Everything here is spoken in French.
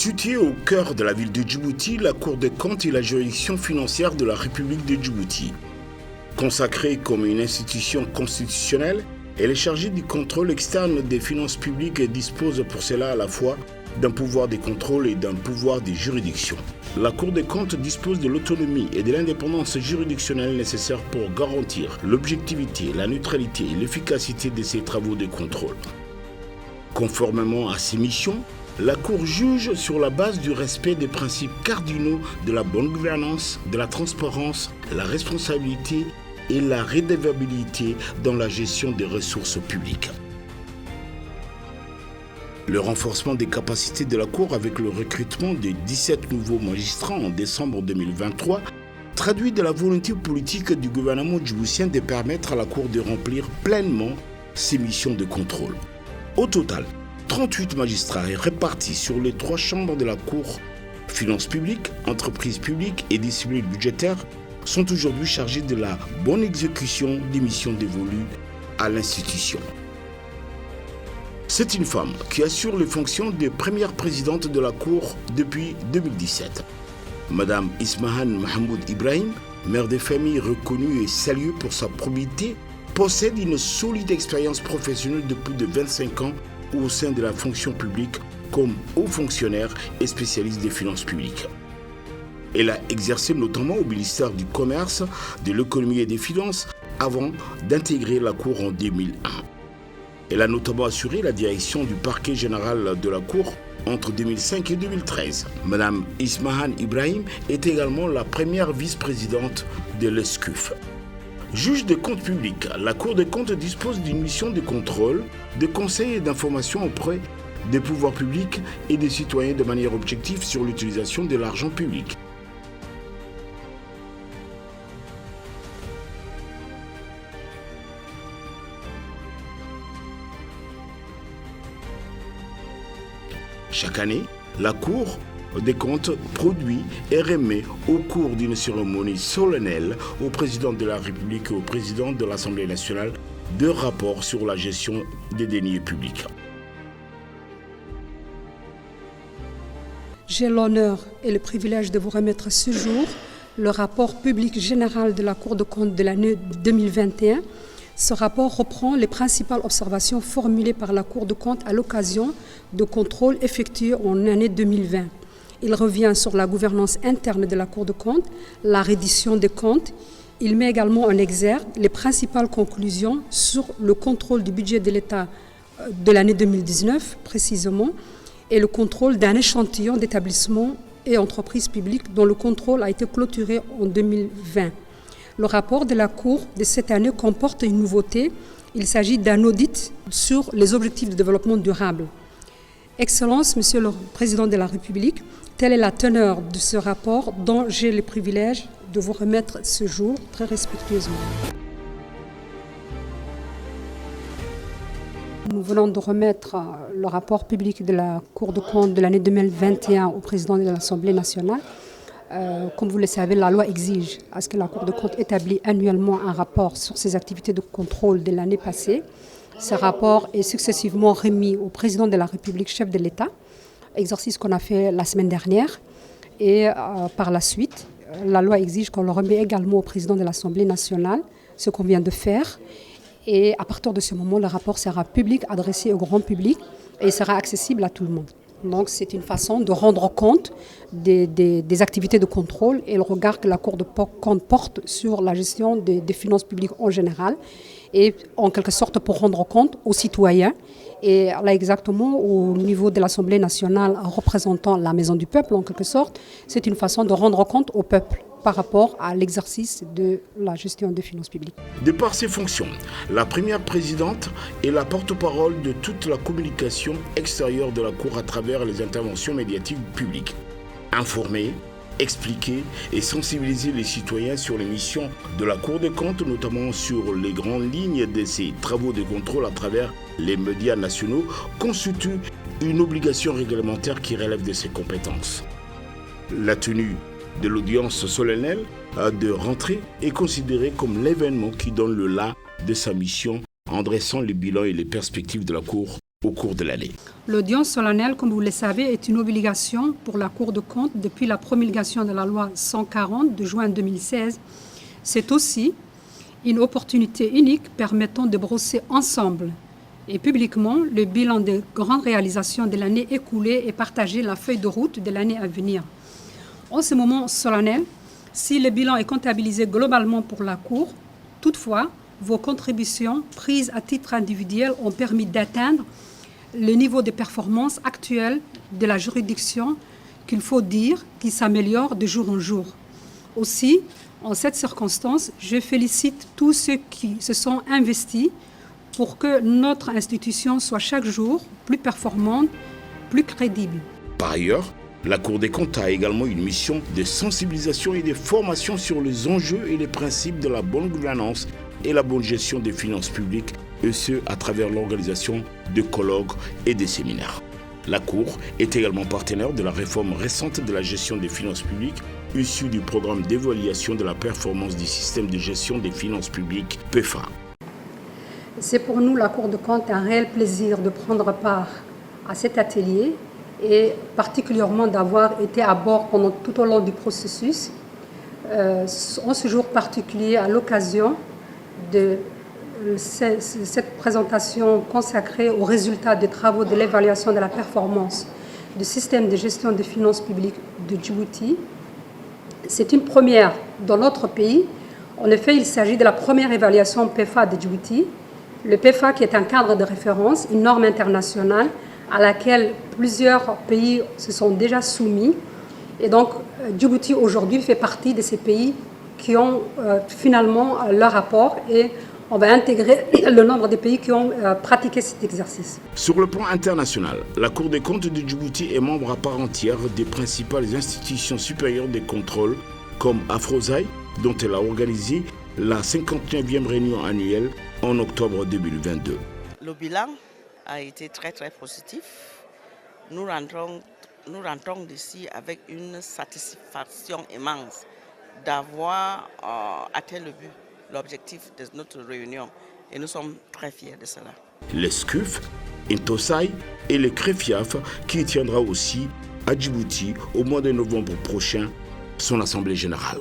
Située au cœur de la ville de Djibouti, la Cour des comptes est la juridiction financière de la République de Djibouti. Consacrée comme une institution constitutionnelle, elle est chargée du contrôle externe des finances publiques et dispose pour cela à la fois d'un pouvoir de contrôle et d'un pouvoir de juridiction. La Cour des comptes dispose de l'autonomie et de l'indépendance juridictionnelle nécessaires pour garantir l'objectivité, la neutralité et l'efficacité de ses travaux de contrôle. Conformément à ses missions, la Cour juge sur la base du respect des principes cardinaux de la bonne gouvernance, de la transparence, la responsabilité et la redevabilité dans la gestion des ressources publiques. Le renforcement des capacités de la Cour avec le recrutement de 17 nouveaux magistrats en décembre 2023 traduit de la volonté politique du gouvernement djiboutien de permettre à la Cour de remplir pleinement ses missions de contrôle. Au total, 38 magistrats répartis sur les 3 chambres de la Cour, finances publiques, entreprises publiques et discipline budgétaire, sont aujourd'hui chargés de la bonne exécution des missions dévolues à l'institution. C'est une femme qui assure les fonctions de première présidente de la Cour depuis 2017. Madame Ismahan Mahmoud Ibrahim, mère de famille reconnue et saluée pour sa probité, possède une solide expérience professionnelle de plus de 25 ans au sein de la fonction publique comme haut fonctionnaire et spécialiste des finances publiques. Elle a exercé notamment au ministère du Commerce, de l'Économie et des Finances avant d'intégrer la Cour en 2001. Elle a notamment assuré la direction du parquet général de la Cour entre 2005 et 2013. Madame Ismahan Ibrahim est également la première vice-présidente de l'ESCUF. Juge des comptes publics, la Cour des comptes dispose d'une mission de contrôle, de conseil et d'information auprès des pouvoirs publics et des citoyens de manière objective sur l'utilisation de l'argent public. Chaque année, la Cour des comptes produit et remet au cours d'une cérémonie solennelle au président de la République et au président de l'Assemblée nationale 2 rapports sur la gestion des deniers publics. J'ai l'honneur et le privilège de vous remettre ce jour le rapport public général de la Cour des comptes de l'année 2021. Ce rapport reprend les principales observations formulées par la Cour des comptes à l'occasion de contrôles effectués en année 2020. Il revient sur la gouvernance interne de la Cour des comptes, la reddition des comptes. Il met également en exergue les principales conclusions sur le contrôle du budget de l'État de l'année 2019 précisément et le contrôle d'un échantillon d'établissements et entreprises publiques dont le contrôle a été clôturé en 2020. Le rapport de la Cour de cette année comporte une nouveauté. Il s'agit d'un audit sur les objectifs de développement durable. Excellence, Monsieur le Président de la République, telle est la teneur de ce rapport dont j'ai le privilège de vous remettre ce jour très respectueusement. Nous venons de remettre le rapport public de la Cour des comptes de l'année 2021 au Président de l'Assemblée nationale. Comme vous le savez, la loi exige à ce que la Cour des comptes établisse annuellement un rapport sur ses activités de contrôle de l'année passée. Ce rapport est successivement remis au Président de la République, chef de l'État, exercice qu'on a fait la semaine dernière. Et par la suite, la loi exige qu'on le remet également au Président de l'Assemblée nationale, ce qu'on vient de faire. Et à partir de ce moment, le rapport sera public, adressé au grand public et sera accessible à tout le monde. Donc c'est une façon de rendre compte des activités de contrôle et le regard que la Cour des comptes porte sur la gestion des finances publiques en général et en quelque sorte pour rendre compte aux citoyens. Et là exactement au niveau de l'Assemblée nationale représentant la maison du peuple en quelque sorte, c'est une façon de rendre compte au peuple par rapport à l'exercice de la gestion des finances publiques. De par ses fonctions, la première présidente est la porte-parole de toute la communication extérieure de la Cour à travers les interventions médiatiques publiques. Informer, expliquer et sensibiliser les citoyens sur les missions de la Cour des comptes, notamment sur les grandes lignes de ses travaux de contrôle à travers les médias nationaux, constitue une obligation réglementaire qui relève de ses compétences. La tenue de l'audience solennelle de rentrée est considérée comme l'événement qui donne le là de sa mission en dressant les bilans et les perspectives de la Cour au cours de l'année. L'audience solennelle, comme vous le savez, est une obligation pour la Cour des comptes depuis la promulgation de la loi 140 de juin 2016. C'est aussi une opportunité unique permettant de brosser ensemble et publiquement le bilan des grandes réalisations de l'année écoulée et partager la feuille de route de l'année à venir. En ce moment solennel, si le bilan est comptabilisé globalement pour la Cour, toutefois, vos contributions prises à titre individuel ont permis d'atteindre le niveau de performance actuel de la juridiction qu'il faut dire qui s'améliore de jour en jour. Aussi, en cette circonstance, je félicite tous ceux qui se sont investis pour que notre institution soit chaque jour plus performante, plus crédible. Par ailleurs, la Cour des comptes a également une mission de sensibilisation et de formation sur les enjeux et les principes de la bonne gouvernance et la bonne gestion des finances publiques, et ce, à travers l'organisation de colloques et de séminaires. La Cour est également partenaire de la réforme récente de la gestion des finances publiques, issue du programme d'évaluation de la performance du système de gestion des finances publiques, PEFA. C'est pour nous, la Cour des comptes, un réel plaisir de prendre part à cet atelier et particulièrement d'avoir été à bord pendant tout au long du processus. En ce jour particulier, à l'occasion de cette présentation consacrée aux résultats des travaux de l'évaluation de la performance du système de gestion des finances publiques de Djibouti. C'est une première dans notre pays. En effet, il s'agit de la première évaluation PEFA de Djibouti. Le PEFA qui est un cadre de référence, une norme internationale à laquelle plusieurs pays se sont déjà soumis. Et donc, Djibouti aujourd'hui fait partie de ces pays qui ont finalement leur rapport et on va intégrer le nombre de pays qui ont pratiqué cet exercice. Sur le plan international, la Cour des comptes de Djibouti est membre à part entière des principales institutions supérieures des contrôles comme Afrosai, dont elle a organisé la 59e réunion annuelle en octobre 2022. Le bilan a été très positif. Nous rentrons d'ici avec une satisfaction immense d'avoir atteint le but, l'objectif de notre réunion. Et nous sommes très fiers de cela. Les SCUF, Intosai et le CREFIAF qui tiendra aussi à Djibouti au mois de novembre prochain son assemblée générale.